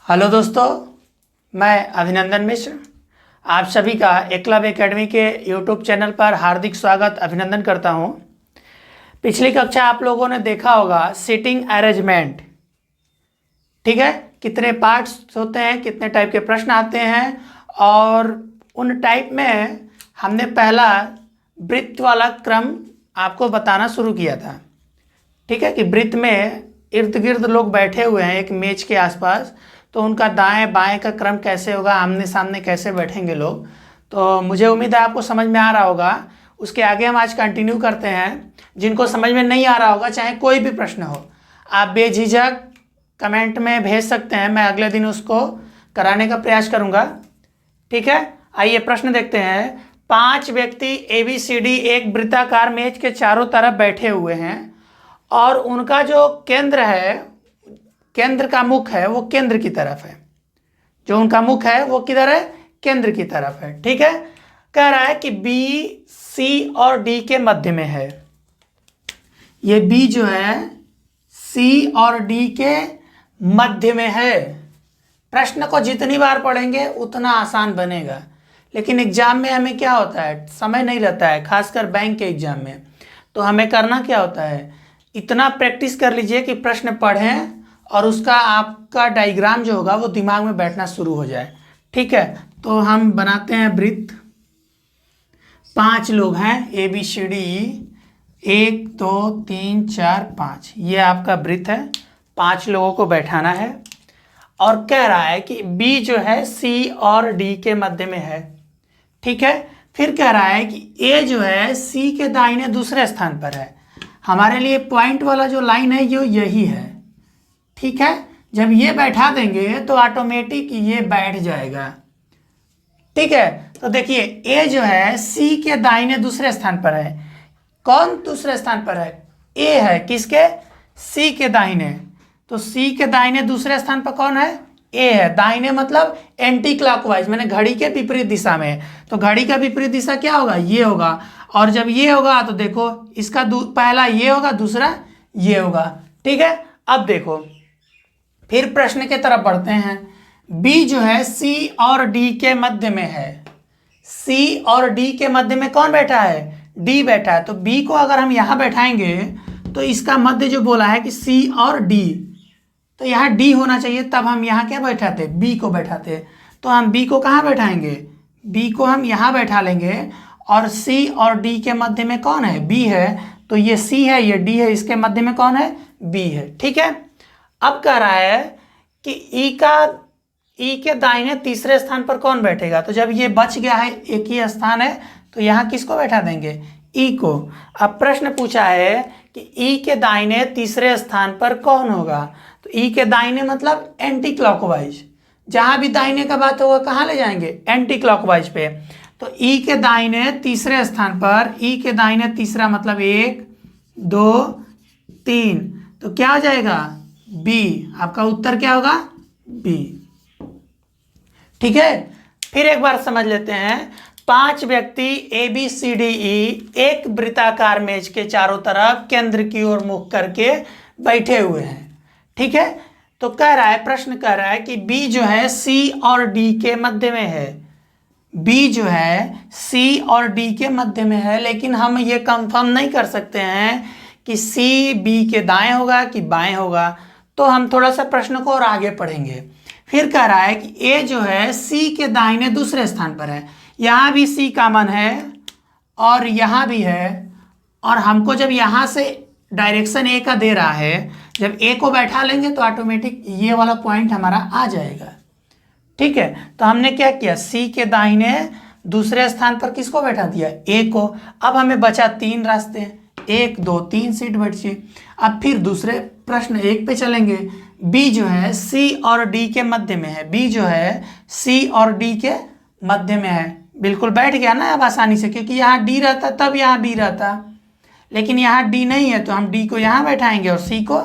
Hello दोस्तों, मैं अभिनंदन मिश्र आप सभी का एकलव्य एकेडमी के यूट्यूब चैनल पर हार्दिक स्वागत अभिनंदन करता हूं। पिछली कक्षा आप लोगों ने देखा होगा सीटिंग अरेंजमेंट, ठीक है। कितने पार्ट्स होते हैं, कितने टाइप के प्रश्न आते हैं, और उन टाइप में हमने पहला वृत्त वाला क्रम आपको बताना शुरू किया था, ठीक है। कि वृत्त में इर्द गिर्द लोग बैठे हुए हैं एक मेज के आसपास, तो उनका दाएं बाएं का क्रम कैसे होगा, आमने सामने कैसे बैठेंगे लोग। तो मुझे उम्मीद है आपको समझ में आ रहा होगा। उसके आगे हम आज कंटिन्यू करते हैं। जिनको समझ में नहीं आ रहा होगा, चाहे कोई भी प्रश्न हो, आप बेझिझक कमेंट में भेज सकते हैं, मैं अगले दिन उसको कराने का प्रयास करूँगा, ठीक है। आइए प्रश्न देखते हैं। 5 व्यक्ति ABCD एक वृत्ताकार मेज के चारों तरफ बैठे हुए हैं और उनका जो केंद्र है, केंद्र का मुख है वो केंद्र की तरफ है। जो उनका मुख है वो किधर है? केंद्र की तरफ है, ठीक है। कह रहा है कि B, C और D के मध्य में है। ये B जो है C और D के मध्य में है। प्रश्न को जितनी बार पढ़ेंगे उतना आसान बनेगा, लेकिन एग्जाम में हमें क्या होता है, समय नहीं रहता है, खासकर बैंक के एग्जाम में। तो हमें करना क्या होता है, इतना प्रैक्टिस कर लीजिए कि प्रश्न पढ़ें और उसका आपका डायग्राम जो होगा वो दिमाग में बैठना शुरू हो जाए, ठीक है। तो हम बनाते हैं वृत्त। 5 लोग हैं ABCD, 1 2 3 4 5, ये आपका वृत्त है। 5 लोगों को बैठाना है और कह रहा है कि B जो है C और D के मध्य में है, ठीक है। फिर कह रहा है कि A जो है C के दाहिने दूसरे स्थान पर है। हमारे लिए पॉइंट वाला जो लाइन है ये यही है, ठीक है। जब ये बैठा देंगे तो ऑटोमेटिक ये बैठ जाएगा, ठीक है। तो देखिए A जो है C के दाहिने दूसरे स्थान पर है। कौन दूसरे स्थान पर है? A है। किसके? C के दाहिने। तो C के दाहिने दूसरे स्थान पर कौन है? A है। दाहिने मतलब एंटी क्लॉकवाइज, मैंने घड़ी के विपरीत दिशा में। तो घड़ी का विपरीत दिशा क्या होगा? ये होगा। और जब ये होगा तो देखो इसका पहला ये होगा, दूसरा ये होगा, ठीक है। अब देखो फिर प्रश्न के तरफ बढ़ते हैं। B जो है C और D के मध्य में है। C और D के मध्य में कौन बैठा है? D बैठा है। तो B को अगर हम यहां बैठाएंगे तो इसका मध्य जो बोला है कि C और D, तो यहाँ D होना चाहिए, तब हम यहाँ क्या बैठाते? B को बैठाते। तो हम B को कहाँ बैठाएंगे? B को हम यहाँ बैठा लेंगे और C और D के मध्य में कौन है? B है। तो ये C है, ये D है, इसके मध्य में कौन है? B है, ठीक है। अब कह रहा है कि E के दाहिने तीसरे स्थान पर कौन बैठेगा। तो जब ये बच गया है, एक ही स्थान है, तो यहाँ किसको बैठा देंगे? E को। अब प्रश्न पूछा है कि E के दाहिने तीसरे स्थान पर कौन होगा। तो E के दाहिने मतलब एंटी क्लॉकवाइज, जहां भी दाहिने का बात होगा कहाँ ले जाएंगे? एंटी क्लॉकवाइज पे। तो E के दाहिने तीसरे स्थान पर, E के दाहिने तीसरा मतलब 1 2 3, तो क्या हो जाएगा? B। आपका उत्तर क्या होगा? B, ठीक है। फिर एक बार समझ लेते हैं। 5 व्यक्ति ABCDE एक वृत्ताकार मेज के चारों तरफ केंद्र की ओर मुख करके बैठे हुए हैं, ठीक है। तो कह रहा है, प्रश्न कह रहा है कि B जो है C और D के मध्य में है। B जो है C और D के मध्य में है, लेकिन हम ये कंफर्म नहीं कर सकते हैं कि C B के दाएं होगा कि बाएं होगा। तो हम थोड़ा सा प्रश्न को और आगे पढ़ेंगे। फिर कह रहा है कि A जो है C के दाहिने दूसरे स्थान पर है। यहाँ भी C कॉमन है और यहाँ भी है, और हमको जब यहाँ से डायरेक्शन A का दे रहा है, जब A को बैठा लेंगे तो ऑटोमेटिक ये वाला पॉइंट हमारा आ जाएगा, ठीक है। तो हमने क्या किया, C के दाहिने दूसरे स्थान पर किसको बैठा दिया? A को। अब हमें बचा 3 रास्ते, 1 2 3 सीट बची। अब फिर दूसरे प्रश्न 1 पे चलेंगे। B जो है C और D के मध्य में है। B जो है C और D के मध्य में है। बिल्कुल बैठ गया ना अब आसानी से, क्योंकि यहाँ D रहता तब यहाँ B रहता, लेकिन यहाँ D नहीं है, तो हम D को यहाँ बैठाएंगे और C को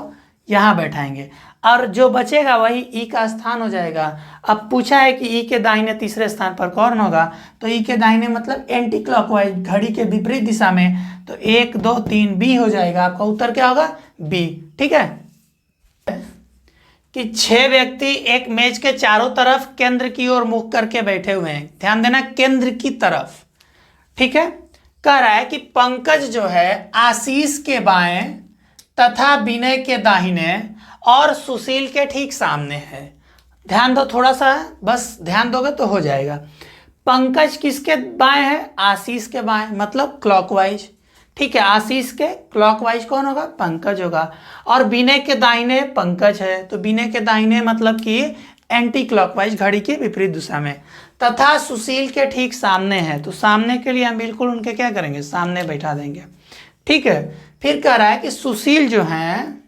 यहाँ बैठाएंगे, और जो बचेगा वही E का स्थान हो जाएगा। अब पूछा है कि E के दाहिने तीसरे स्थान पर कौन होगा। तो E के दाहिने मतलब एंटी क्लॉकवाइज, घड़ी के विपरीत दिशा में। तो 1 2 3 B हो जाएगा। आपका उत्तर क्या होगा? B, ठीक है। कि 6 व्यक्ति एक मेज के चारों तरफ केंद्र की ओर मुख करके बैठे हुए हैं। ध्यान देना, केंद्र की तरफ। ठीक है, कह रहा है कि पंकज जो है आशीष के बाएं तथा विनय के दाहिने और सुशील के ठीक सामने है। ध्यान दो थोड़ा सा, बस ध्यान दोगे तो हो जाएगा। पंकज किसके बाएं है? आशीष के बाएं, मतलब क्लॉकवाइज। ठीक है, आशीष के क्लॉकवाइज कौन होगा? पंकज होगा। और विनय के दाहिने पंकज है, तो विनय के दाहिने मतलब कि एंटी क्लॉकवाइज, घड़ी की विपरीत दिशा में। तथा सुशील के ठीक सामने है, तो सामने के लिए हम बिल्कुल उनके क्या करेंगे? सामने बैठा देंगे। ठीक है, फिर कह रहा है कि सुशील जो है,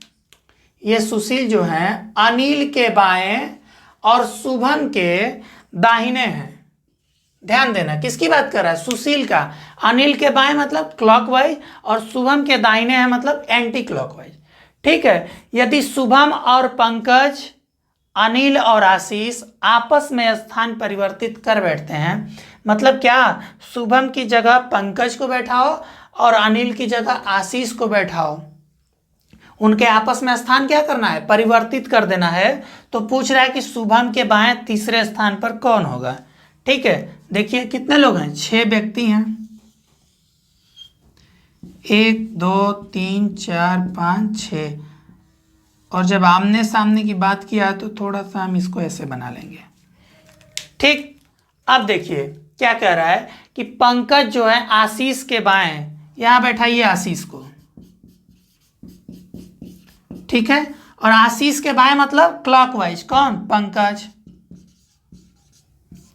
ये सुशील जो है अनिल के बाएं और शुभम के दाहिने हैं। ध्यान देना, किसकी बात कर रहा है? सुशील का। अनिल के बाएं मतलब क्लॉकवाइज और शुभम के दाहिने हैं मतलब एंटी क्लॉकवाइज। ठीक है, यदि शुभम और पंकज, अनिल और आशीष आपस में स्थान परिवर्तित कर बैठते हैं, मतलब क्या? शुभम की जगह पंकज को बैठाओ और अनिल की जगह आशीष को बैठाओ, उनके आपस में स्थान क्या करना है? परिवर्तित कर देना है। तो पूछ रहा है कि शुभम के बाएं तीसरे स्थान पर कौन होगा? ठीक है, देखिए कितने लोग हैं? 6 व्यक्ति हैं। 1 2 3 4 5 6। और जब आमने सामने की बात किया तो थोड़ा सा हम इसको ऐसे बना लेंगे। ठीक, अब देखिए क्या कह रहा है कि पंकज जो है आशीष के बाएं, यहां बैठाइए आशीष को। ठीक है, और आशीष के बाएं मतलब क्लॉकवाइज, कौन? पंकज।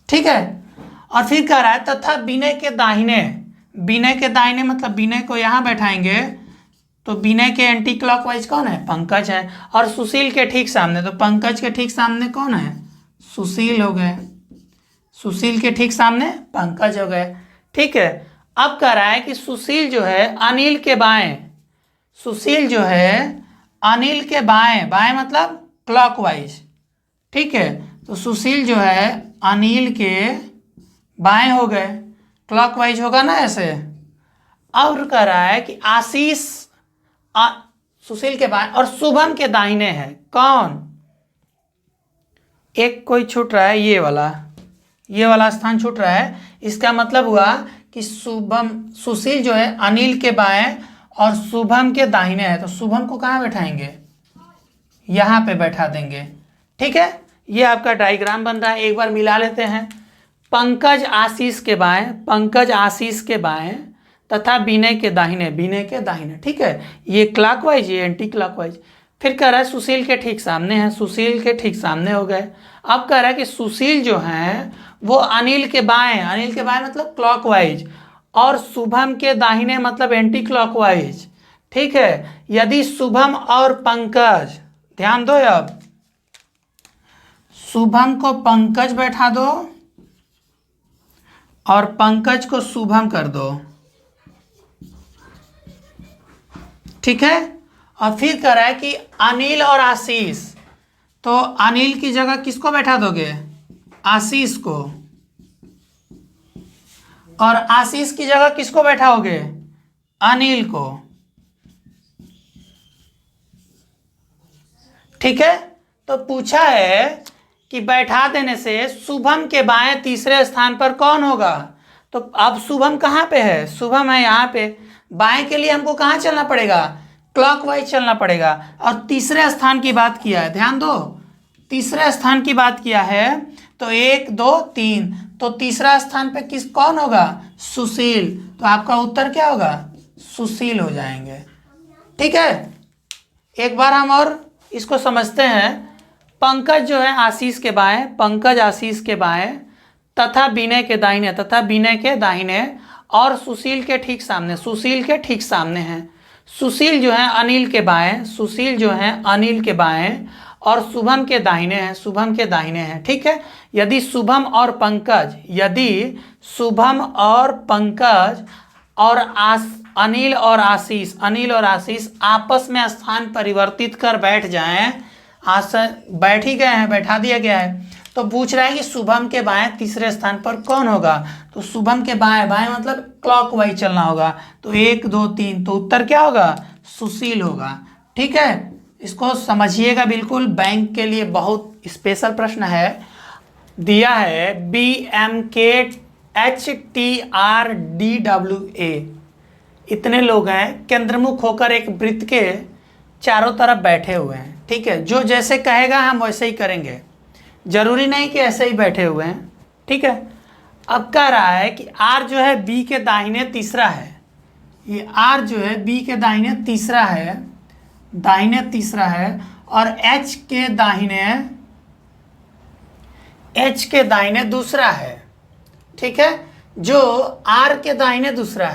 ठीक है, और फिर कह रहा है तथा विनय के दाहिने, विनय के दाहिने मतलब विनय को यहां बैठाएंगे, तो विनय के एंटी क्लॉकवाइज कौन है? पंकज है। और सुशील के ठीक सामने, तो पंकज के ठीक सामने कौन है? सुशील हो गए। सुशील के ठीक सामने पंकज हो गए। ठीक है, अब कह रहा है कि सुशील जो है अनिल के बाएं, सुशील जो है अनिल के बाएं, बाएं मतलब क्लॉकवाइज। ठीक है, तो सुशील जो है अनिल के बाएं हो गए, क्लॉकवाइज होगा ना ऐसे। और कह रहा है कि आशीष सुशील के बाएं और शुभम के दाहिने है, कौन? एक कोई छूट रहा है, ये वाला स्थान छूट रहा है। इसका मतलब हुआ कि शुभम, सुशील जो है अनिल के बाएं और शुभम के दाहिने है, तो शुभम को कहाँ बैठाएंगे? यहाँ पे बैठा देंगे। ठीक है, ये आपका डायग्राम बन रहा है, एक बार मिला लेते हैं। पंकज आशीष के बाएं, पंकज आशीष के बाएं तथा विनय के दाहिने, विनय के दाहिने। ठीक है, ये क्लॉकवाइज, ये एंटी क्लॉकवाइज। फिर कह रहा है सुशील के ठीक सामने है, सुशील के ठीक सामने हो गए। अब कह रहा है कि सुशील जो है वो अनिल के बाएं, अनिल के बाएं मतलब क्लॉकवाइज, और शुभम के दाहिने मतलब एंटी क्लॉकवाइज। ठीक है, यदि शुभम और पंकज, ध्यान दो, अब शुभम को पंकज बैठा दो और पंकज को शुभम कर दो। ठीक है, और फिर कह रहा है कि अनिल और आशीष, तो अनिल की जगह किसको बैठा दोगे? आशीष को। और आशीष की जगह किसको बैठाओगे? अनिल को। ठीक है, तो पूछा है कि बैठा देने से शुभम के बाएं तीसरे स्थान पर कौन होगा? तो अब शुभम कहाँ पे है? शुभम है यहाँ पे। बाएं के लिए हमको कहाँ चलना पड़ेगा? क्लॉकवाइज चलना पड़ेगा। और तीसरे स्थान की बात किया है, ध्यान दो, तीसरे स्थान की बात किया है, तो 1 2 3, तो तीसरा स्थान पे कौन होगा? सुशील। तो आपका उत्तर क्या होगा? सुशील हो जाएंगे। ठीक है, एक बार हम और इसको समझते हैं। पंकज जो है आशीष के बाएं, पंकज आशीष के बाएं तथा विनय के दाहिने, तथा विनय के दाहिने, और सुशील के ठीक सामने, सुशील के ठीक सामने हैं। सुशील जो है अनिल के बाएं, सुशील जो है अनिल के बाएं और शुभम के दाहिने हैं, शुभम के दाहिने हैं। ठीक है, यदि शुभम और पंकज, यदि शुभम और पंकज और अनिल और आशीष, अनिल और आशीष आपस में स्थान परिवर्तित कर बैठ जाएं, आसन बैठ ही गए हैं, बैठा दिया गया है, तो पूछ रहा है कि शुभम के बाएं तीसरे स्थान पर कौन होगा? तो शुभम के बाएं, बाएं मतलब क्लॉकवाइज चलना होगा, तो 1 2 3, तो उत्तर क्या होगा? सुशील होगा। ठीक है, इसको समझिएगा बिल्कुल, बैंक के लिए बहुत स्पेशल प्रश्न है। दिया है BMKHTRDWA, इतने लोग हैं, केंद्रमुख होकर एक वृत्त के चारों तरफ बैठे हुए हैं। ठीक है, जो जैसे कहेगा हम वैसे ही करेंगे, जरूरी नहीं कि ऐसे ही बैठे हुए हैं। ठीक है, अब कह रहा है कि R जो है B के दाहिने तीसरा है, ये R जो है B के दाहिने तीसरा है, और H के दाहिने दूसरा है। ठीक है, जो R के दाहिने दूसरा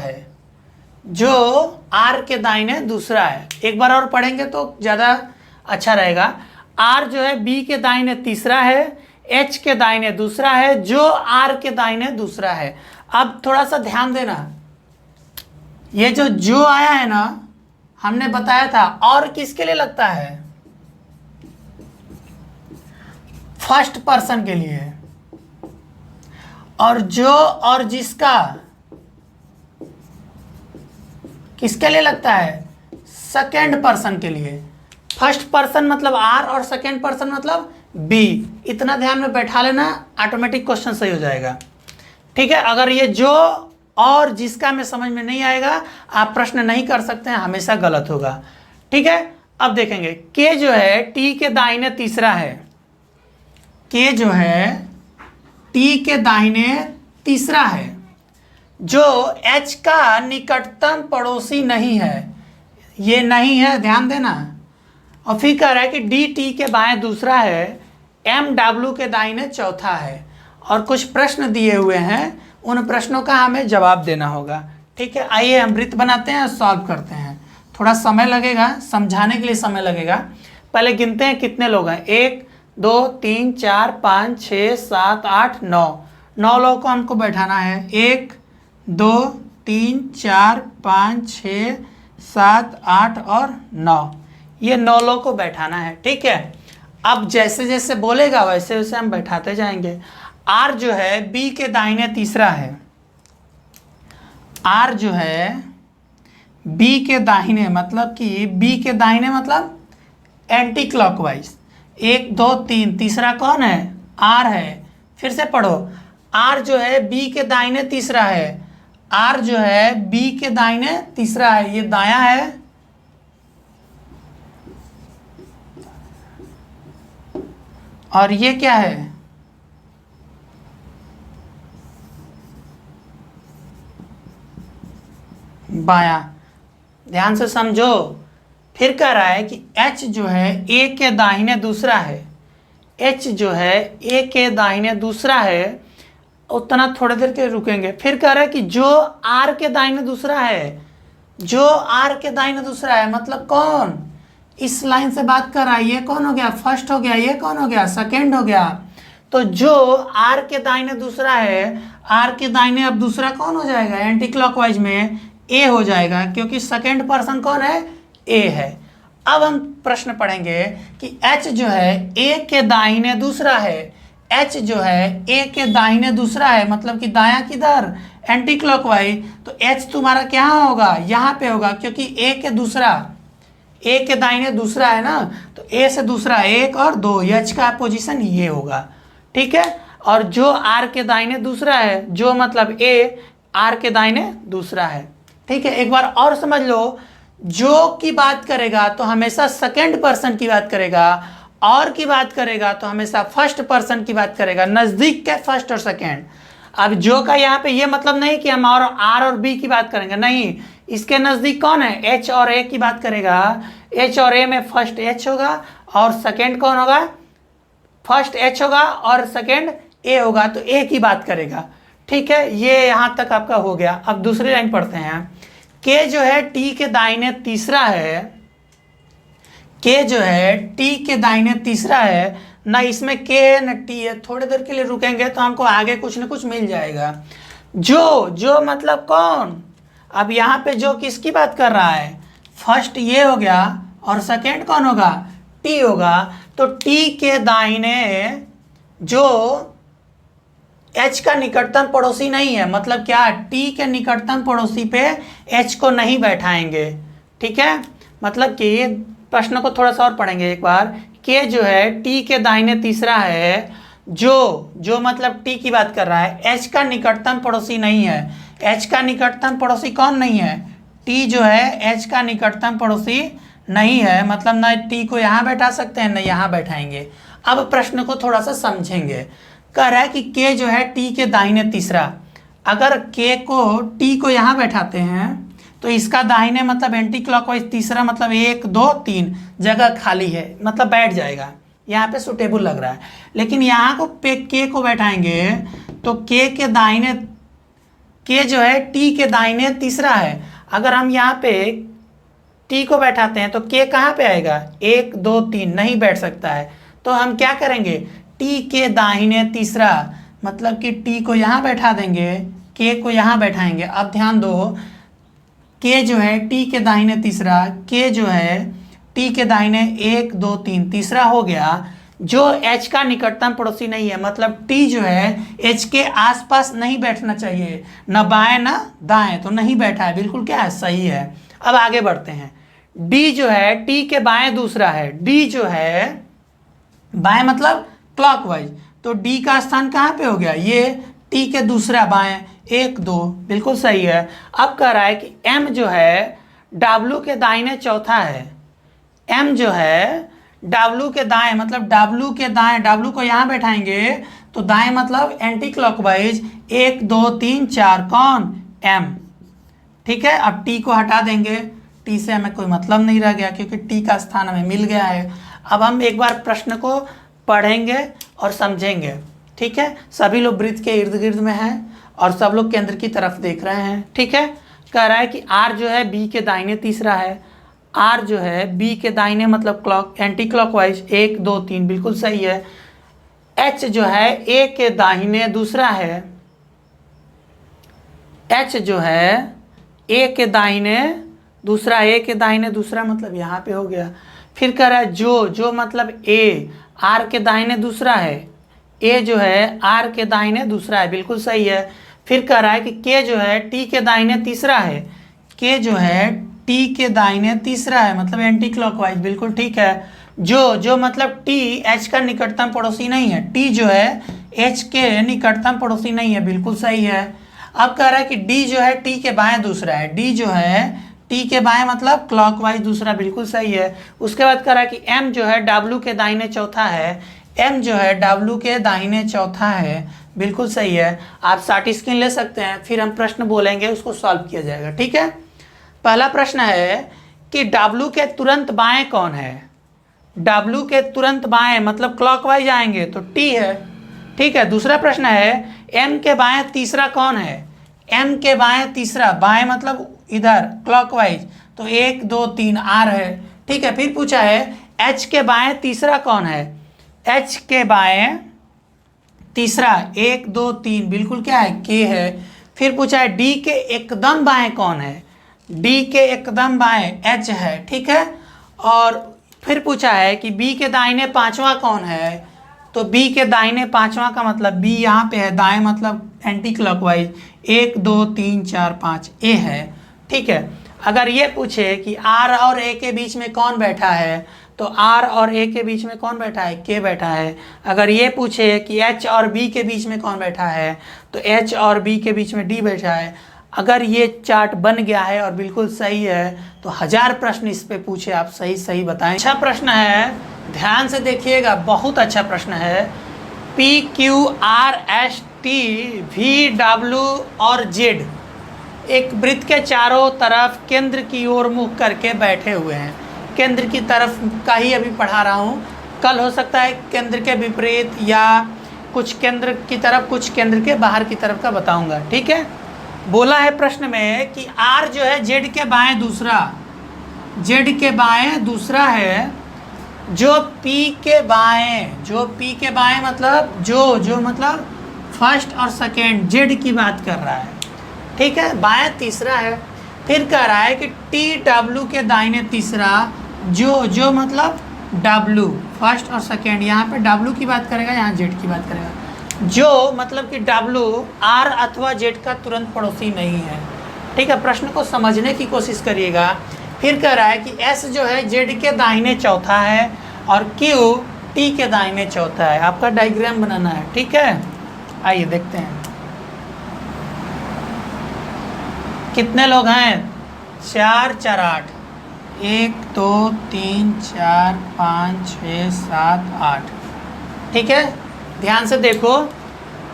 है, एक बार और पढ़ेंगे तो ज़्यादा अच्छा रहेगा। R जो है B के दाहिने तीसरा है, H के दाहिने दूसरा है, जो R के दाहिने दूसरा है। अब थोड़ा सा ध्यान देना, ये जो आया है ना, हमने बताया था और किसके लिए लगता है, फर्स्ट पर्सन के लिए, और जो और जिसका किसके लिए लगता है, सेकेंड पर्सन के लिए। फर्स्ट पर्सन मतलब R और सेकेंड पर्सन मतलब B। इतना ध्यान में बैठा लेना, ऑटोमेटिक क्वेश्चन सही हो जाएगा। ठीक है, अगर ये जो और जिसका में समझ में नहीं आएगा, आप प्रश्न नहीं कर सकते हैं, हमेशा गलत होगा। ठीक है, अब देखेंगे K जो है T के दाहिने तीसरा है, K जो है T के दाहिने तीसरा है, जो H का निकटतम पड़ोसी नहीं है, ये नहीं है, ध्यान देना। और फिर कह रहा है कि D T के बाएं दूसरा है, M W के दाहिने चौथा है, और कुछ प्रश्न दिए हुए हैं, उन प्रश्नों का हमें जवाब देना होगा। ठीक है, आइए हम वृत्त बनाते हैं और सॉल्व करते हैं। थोड़ा समय लगेगा, समझाने के लिए समय लगेगा। पहले गिनते हैं कितने लोग हैं, 1 2 3 4 5 6 7 8 9 लोगों को हमको बैठाना है। 1 2 3 4 5 6 7 8 और 9, ये 9 लोगों को बैठाना है। ठीक है, अब जैसे जैसे बोलेगा वैसे वैसे हम बैठाते जाएंगे। R जो है B के दाहिने तीसरा है, R जो है B के दाहिने मतलब कि B के दाहिने मतलब एंटी क्लॉकवाइज। 1 2 3, तीसरा कौन है, R है। फिर से पढ़ो, R जो है B के दाहिने तीसरा है, R जो है B के दाहिने तीसरा है, ये दायां है, और ये क्या है, बायां। ध्यान से समझो। फिर कह रहा है कि H जो है A के दाहिने दूसरा है, H जो है A के दाहिने दूसरा है, उतना थोड़ी देर के रुकेंगे। फिर कह रहा है कि जो R के दाहिने दूसरा है, जो R के दाहिने दूसरा है मतलब कौन, इस लाइन से बात कर रहा है, ये कौन हो गया, फर्स्ट हो गया, ये कौन हो गया, सेकेंड हो गया। तो जो R के दाहिने दूसरा है, R के दाहिने अब दूसरा कौन हो जाएगा, एंटी क्लॉकवाइज में A हो जाएगा, क्योंकि सेकेंड पर्सन कौन है, A है। अब हम प्रश्न पढ़ेंगे कि H जो है A के दाहिने दूसरा है, H जो है A के दाहिने दूसरा है मतलब कि दायां किधर, एंटी क्लॉकवाइज। तो H तुम्हारा क्या होगा, यहाँ पे होगा, क्योंकि A के दाहिने दूसरा है ना, तो A से दूसरा 1 और 2, H का पोजीशन ये होगा। ठीक है, और जो R के दाहिने दूसरा है, जो मतलब A R के दाहिने दूसरा है। ठीक है, एक बार और समझ लो, जो की बात करेगा तो हमेशा सेकेंड पर्सन की बात करेगा, और की बात करेगा तो हमेशा फर्स्ट पर्सन की बात करेगा, नज़दीक के फर्स्ट और सेकेंड। अब जो का यहाँ पे ये मतलब नहीं कि हम और R और B की बात करेंगे, नहीं, इसके नज़दीक कौन है, H और A की बात करेगा। H और A में फर्स्ट H होगा और सेकेंड कौन होगा, फर्स्ट H होगा और सेकेंड A होगा, तो A की बात करेगा। ठीक है, ये यहाँ तक आपका हो गया। अब दूसरी लाइन पढ़ते हैं। K जो है T के दाहिने तीसरा है, K जो है T के दाहिने तीसरा है, ना इसमें K है ना T है। थोड़ी देर के लिए रुकेंगे तो हमको आगे कुछ न कुछ मिल जाएगा। जो मतलब कौन, अब यहाँ पे जो किसकी बात कर रहा है, फर्स्ट ये हो गया और सेकेंड कौन होगा, T होगा। तो T के दाहिने जो H का निकटतम पड़ोसी नहीं है, मतलब क्या, T के निकटतम पड़ोसी पे H को नहीं बैठाएंगे। ठीक है, मतलब कि प्रश्न को थोड़ा सा और पढ़ेंगे एक बार। के जो है टी के दाहिने तीसरा है, जो मतलब टी की बात कर रहा है, एच का निकटतम पड़ोसी नहीं है। एच का निकटतम पड़ोसी कौन नहीं है? टी जो है एच का निकटतम पड़ोसी नहीं है, मतलब ना टी को यहाँ बैठा सकते हैं ना यहाँ बैठाएंगे। अब प्रश्न को थोड़ा सा समझेंगे। कह रहा है कि के जो है टी के दाहिने तीसरा, अगर के को टी को यहाँ बैठाते हैं तो इसका दाहिने मतलब एंटी क्लॉकवाइज तीसरा, मतलब 1 2 3 जगह खाली है, मतलब बैठ जाएगा, यहाँ पे सुटेबल लग रहा है। लेकिन यहाँ को पे के को बैठाएंगे तो के के दाहिने, के जो है टी के दाहिने तीसरा है, अगर हम यहाँ पे टी को बैठाते हैं तो के कहाँ पे आएगा? 1 2 3 नहीं बैठ सकता है। तो हम क्या करेंगे? टी के दाहिने तीसरा, मतलब कि टी को यहाँ बैठा देंगे, के को यहाँ बैठाएंगे। अब ध्यान दो, के जो है टी के दाहिने तीसरा, के जो है टी के दाहिने 1 2 3 तीसरा हो गया, जो एच का निकटतम पड़ोसी नहीं है, मतलब टी जो है एच के आसपास नहीं बैठना चाहिए, न बाएं न दाएं, तो नहीं बैठा है, बिल्कुल क्या है? सही है। अब आगे बढ़ते हैं। डी जो है टी के बाएं दूसरा है, डी जो है बाएं मतलब क्लॉकवाइज, तो डी का स्थान कहाँ पे हो गया? ये टी के दूसरा बाएं 1 2, बिल्कुल सही है। अब कह रहा है कि एम जो है डब्ल्यू के दाहिने चौथा है, एम जो है डब्ल्यू के दाएं, मतलब डब्ल्यू के दाएं, डब्ल्यू को यहाँ बैठाएंगे तो दाएं मतलब एंटी क्लॉकवाइज 1 2 3 4, कौन? एम। ठीक है, अब टी को हटा देंगे, टी से हमें कोई मतलब नहीं रह गया क्योंकि टी का स्थान हमें मिल गया है। अब हम एक बार प्रश्न को पढ़ेंगे और समझेंगे। ठीक है, सभी लोग वृत्त के इर्द गिर्द में हैं और सब लोग केंद्र की तरफ देख रहे हैं। ठीक है, कह रहा है कि आर जो है बी के दाहिने तीसरा है, आर जो है बी के दाहिने मतलब क्लॉक एंटी क्लॉकवाइज 1 2 3, बिल्कुल सही है। एच जो है ए के दाहिने दूसरा है, एच जो है ए के दाहिने दूसरा, ए के दाहिने दूसरा मतलब यहाँ पे हो गया। फिर कह रहा है जो मतलब ए आर के दाहिने दूसरा है, ए जो है आर के दाहिने दूसरा है, बिल्कुल सही है। फिर कह रहा है कि के जो है टी के दाहिने तीसरा है, के जो है टी के दाहिने तीसरा है, मतलब एंटी क्लॉकवाइज, बिल्कुल ठीक है। जो मतलब टी एच का निकटतम पड़ोसी नहीं है, टी जो है एच के निकटतम पड़ोसी नहीं है, बिल्कुल सही है। अब कह रहा है कि डी जो है टी के बाएं दूसरा है, डी जो है टी के बाएं मतलब क्लॉकवाइज दूसरा, बिल्कुल सही है। उसके बाद कह रहा है कि एम जो है डब्ल्यू के दाहिने चौथा है, एम जो है डब्ल्यू के दाहिने चौथा है, बिल्कुल सही है। आप शार्ट स्क्रीन ले सकते हैं, फिर हम प्रश्न बोलेंगे, उसको सॉल्व किया जाएगा। ठीक है, पहला प्रश्न है कि डब्ल्यू के तुरंत बाएं कौन है? डब्ल्यू के तुरंत बाएं मतलब क्लॉकवाइज आएंगे तो टी है। ठीक है, दूसरा प्रश्न है एम के बाएं तीसरा कौन है? एम के बाएं तीसरा, बाएं मतलब इधर क्लॉकवाइज, तो 1 2 3 आर है। ठीक है, फिर पूछा है एच के बाएं तीसरा कौन है? एच के बाएं तीसरा 1 2 3, बिल्कुल क्या है? के है। फिर पूछा है डी के एकदम बाएं कौन है? डी के एकदम बाएं एच है। ठीक है, और फिर पूछा है कि बी के दाहिने पांचवा कौन है? तो बी के दाहिने पांचवा का मतलब बी यहाँ पे है, दाएं मतलब एंटी क्लॉकवाइज 1 2 3 4 5 ए है। ठीक है, अगर ये पूछे कि आर और ए के बीच में कौन बैठा है, तो आर और ए के बीच में कौन बैठा है? के बैठा है। अगर ये पूछे कि एच और बी के बीच में कौन बैठा है, तो एच और बी के बीच में डी बैठा है। अगर ये चार्ट बन गया है और बिल्कुल सही है तो 1000 प्रश्न इस पे पूछे, आप सही सही बताएं। अच्छा प्रश्न है, ध्यान से देखिएगा, बहुत अच्छा प्रश्न है। P Q R S T V W और जेड एक वृत्त के चारों तरफ केंद्र की ओर मुख करके बैठे हुए हैं। केंद्र की तरफ का ही अभी पढ़ा रहा हूँ, कल हो सकता है केंद्र के विपरीत या कुछ केंद्र की तरफ कुछ केंद्र के बाहर की तरफ का बताऊंगा। ठीक है, बोला है प्रश्न में कि आर जो है जेड के बाएं दूसरा, जेड के बाएं दूसरा है, जो पी के बाएं, जो पी के बाएं मतलब जो मतलब फर्स्ट और सेकेंड जेड की बात कर रहा है। ठीक है, बाएं तीसरा है। फिर कह रहा है कि टी डब्ल्यू के दाहिने तीसरा, जो मतलब डब्ल्यू फर्स्ट और सेकेंड, यहाँ पे डब्ल्यू की बात करेगा, यहाँ जेड की बात करेगा। जो मतलब कि डब्ल्यू आर अथवा जेड का तुरंत पड़ोसी नहीं है। ठीक है, प्रश्न को समझने की कोशिश करिएगा। फिर कह रहा है कि S जो है Z के दाहिने चौथा है और Q T के दाहिने चौथा है। आपका डायग्राम बनाना है, ठीक है। आइए देखते हैं कितने लोग हैं। 4 4 8, 1 2 3 4 5 6 7 8, ठीक है। ध्यान से देखो,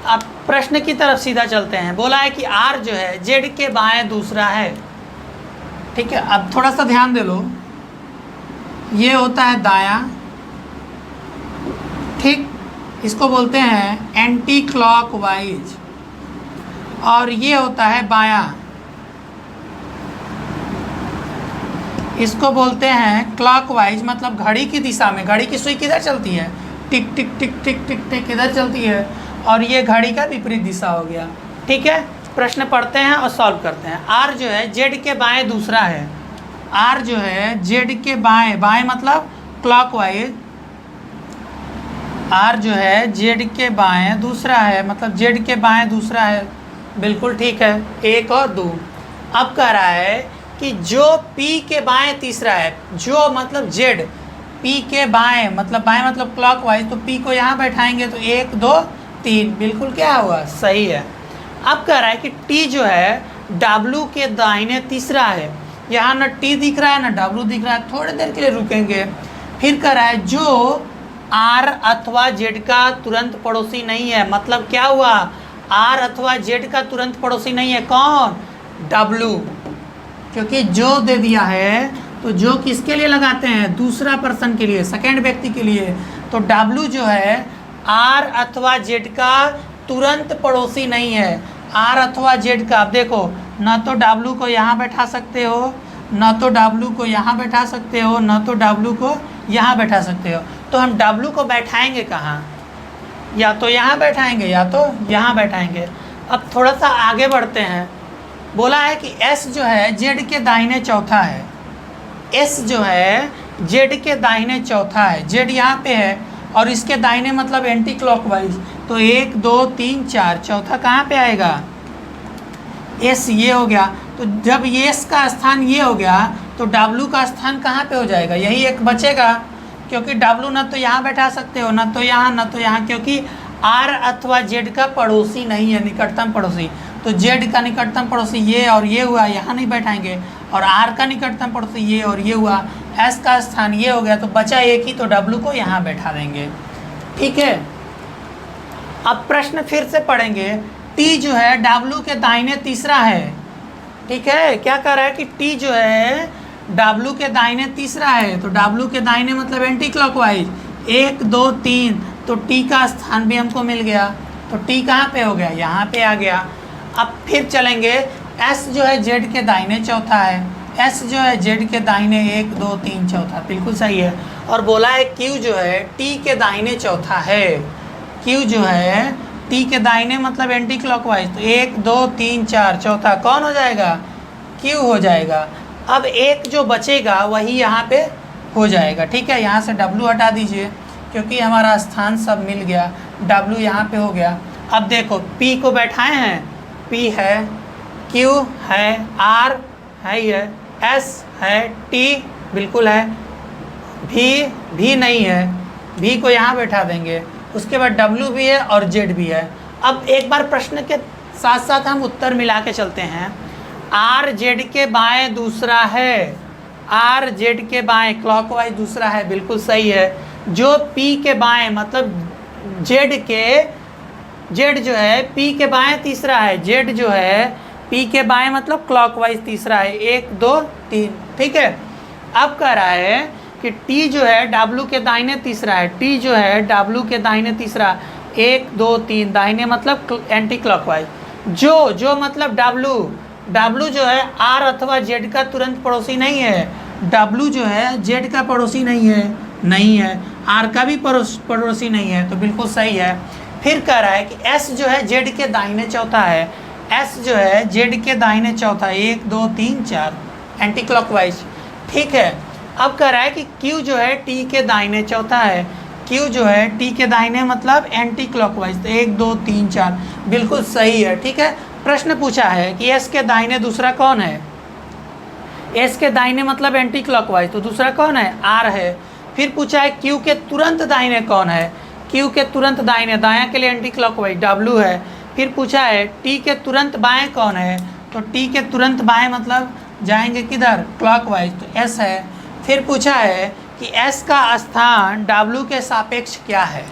अब प्रश्न की तरफ सीधा चलते हैं। बोला है कि R जो है Z के बाएं दूसरा है, ठीक है। अब थोड़ा सा ध्यान दे लो, ये होता है दायां, ठीक, इसको बोलते हैं एंटी क्लॉकवाइज, और ये होता है बायां, इसको बोलते हैं क्लॉकवाइज, मतलब घड़ी की दिशा में। घड़ी की सुई किधर चलती है, टिक टिक टिक टिक टिक टिक इधर चलती है, और ये घड़ी का विपरीत दिशा हो गया, ठीक है। प्रश्न पढ़ते हैं और सॉल्व करते हैं। R जो है Z के बाएं दूसरा है, R जो है Z के बाएं, बाएं मतलब क्लॉकवाइज, R जो है Z के बाएं दूसरा है, मतलब Z के बाएं दूसरा है, बिल्कुल ठीक है, 1 और 2। अब कह रहा है कि जो P के बाएं तीसरा है, जो मतलब Z P के बाएं मतलब क्लॉकवाइज, तो P को यहाँ बैठाएंगे तो 1 2 3, बिल्कुल क्या हुआ, सही है। अब कह रहा है कि T जो है W के दाहिने तीसरा है, यहाँ ना T दिख रहा है ना W दिख रहा है, थोड़ी देर के लिए रुकेंगे। फिर कह रहा है जो R अथवा Z का तुरंत पड़ोसी नहीं है, मतलब क्या हुआ, R अथवा Z का तुरंत पड़ोसी नहीं है, कौन, W, क्योंकि जो दे दिया है तो जो किसके लिए लगाते हैं, दूसरा पर्सन के लिए, सेकेंड व्यक्ति के लिए, तो W जो है R अथवा Z का तुरंत पड़ोसी नहीं है, R अथवा Z का। अब देखो, ना तो W को यहाँ बैठा सकते हो, ना तो W को यहाँ बैठा सकते हो, ना तो W को यहाँ बैठा सकते हो, तो हम W को बैठाएंगे कहाँ, या तो यहाँ बैठाएंगे या तो यहाँ बैठाएंगे। अब थोड़ा सा आगे बढ़ते हैं। बोला है कि S जो है Z के दाहिने चौथा है, S जो है Z के दाहिने चौथा है, Z यहाँ पे है और इसके दाहिने मतलब एंटी क्लॉकवाइज, तो 1 2 3 4, चौथा कहाँ पे आएगा, S ये हो गया। तो जब S का स्थान ये हो गया तो W का स्थान कहाँ पे हो जाएगा, यही एक बचेगा, क्योंकि W ना तो यहाँ बैठा सकते हो, ना तो यहाँ, ना तो यहाँ, क्योंकि R अथवा Z का पड़ोसी नहीं है, निकटतम पड़ोसी। तो Z का निकटतम पड़ोसी ये और ये हुआ, यहाँ नहीं बैठाएंगे, और R का निकटतम पड़ोसी ये और ये हुआ, S का स्थान ये हो गया, तो बचा एक ही, तो W को यहाँ बैठा देंगे, ठीक है। अब प्रश्न फिर से पढ़ेंगे। T जो है W के दाहिने तीसरा है, ठीक है। क्या कह रहा है कि T जो है W के दाहिने तीसरा है, तो W के दाहिने मतलब एंटी क्लॉकवाइज, 1 2 3, तो T का स्थान भी हमको मिल गया, तो T कहाँ पे हो गया, यहाँ पे आ गया। अब फिर चलेंगे, S जो है Z के दाहिने चौथा है, S जो है Z के दाहिने 1 2 3 चौथा, बिल्कुल सही है। और बोला है Q जो है T के दाहिने चौथा है, Q जो है T के दाहिने मतलब एंटी क्लॉकवाइज, तो 1 2 3 4, चौथा कौन हो जाएगा, Q हो जाएगा। अब एक जो बचेगा वही यहाँ पे हो जाएगा, ठीक है। यहाँ से W हटा दीजिए, क्योंकि हमारा स्थान सब मिल गया, W यहाँ पे हो गया। अब देखो P को बैठाए हैं, P है, Q है, R है, ये S है, T बिल्कुल है, V नहीं है, V को यहाँ बैठा देंगे, उसके बाद W भी है और Z भी है। अब एक बार प्रश्न के साथ साथ हम उत्तर मिला के चलते हैं। R Z के बाएं दूसरा है, R Z के बाएं क्लॉकवाइज दूसरा है, बिल्कुल सही है। जो P के बाएं मतलब Z जो है P के बाएं तीसरा है, Z जो है P के बाएं मतलब क्लॉकवाइज तीसरा है, 1 2 3, ठीक है। अब कह रहा है कि T जो है W के दाहिने तीसरा है, T जो है W के दाहिने तीसरा, 1 2 3, दाहिने मतलब एंटी क्लॉकवाइज। जो मतलब W जो है R अथवा Z का तुरंत पड़ोसी नहीं है, W जो है Z का पड़ोसी नहीं है, R का भी पड़ोसी नहीं है, तो बिल्कुल सही है। फिर कह रहा है कि S जो है Z के दाहिने चौथा है, S जो है Z के दाहिने चौथा, 1 2 3 4, एंटी क्लॉकवाइज, ठीक है। अब कह रहा है कि Q जो है T के दाहिने चौथा है, Q जो है T के दाहिने मतलब एंटी क्लॉकवाइज, तो 1 2 3 4, बिल्कुल सही है, ठीक है। प्रश्न पूछा है कि S के दाहिने दूसरा कौन है, एस के दाहिने मतलब एंटी क्लॉकवाइज, तो दूसरा कौन है, आर है। फिर पूछा है क्यू के तुरंत दाहिने कौन है, क्यू के तुरंत दाहिने, दायां के लिए एंटी क्लॉकवाइज डब्ल्यू है। फिर पूछा है टी के तुरंत बाएं कौन है, तो टी के तुरंत बाएं मतलब जाएंगे किधर, क्लॉकवाइज, तो एस है। फिर पूछा है कि एस का स्थान डब्ल्यू के सापेक्ष क्या है,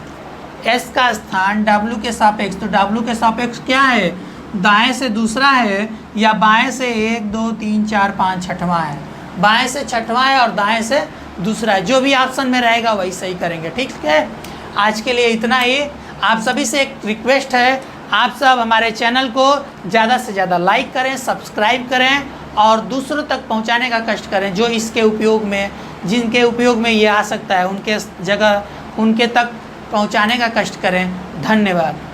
एस का स्थान डब्ल्यू के सापेक्ष, तो डब्ल्यू के सापेक्ष क्या है, दाएं से दूसरा है या बाएं से 1 2 3 4 5 छठवां है, बाएं से छठवां है और दाएं से दूसरा है, जो भी ऑप्शन में रहेगा वही सही करेंगे। ठीक है, आज के लिए इतना ही। आप सभी से एक रिक्वेस्ट है, आप सब हमारे चैनल को ज़्यादा से ज़्यादा लाइक करें, सब्सक्राइब करें और दूसरों तक पहुंचाने का कष्ट करें, जो इसके उपयोग में, जिनके उपयोग में ये आ सकता है उनके जगह उनके तक पहुंचाने का कष्ट करें। धन्यवाद।